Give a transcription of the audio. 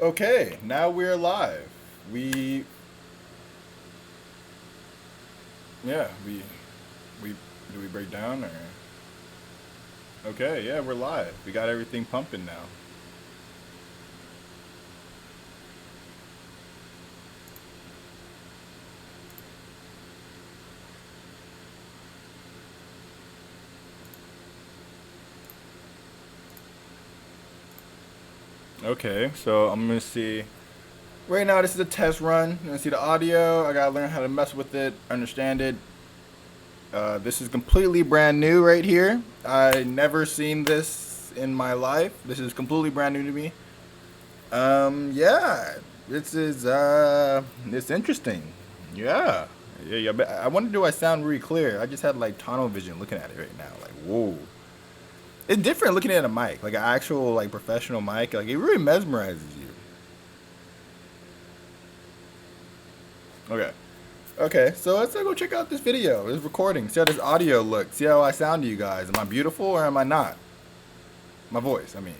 Okay, now we're live. We, yeah, we, do we break down or? Okay, yeah, we're live. We got everything pumping now. Okay, so I'm gonna see. Right now, this is a test run. I'm gonna see the audio. I gotta learn how to mess with it, understand it. This is completely brand new right here. I never seen this in my life. This is completely brand new to me. Yeah, it's interesting. Yeah, yeah. But I wonder, do I sound really clear? I just had like tunnel vision looking at it right now. Like, whoa, it's different looking at a mic, like an actual like professional mic. Like it really mesmerizes you. Okay, okay. So let's go check out this video, this recording. See how this audio looks. See how I sound to you guys. Am I beautiful or am I not? My voice, I mean.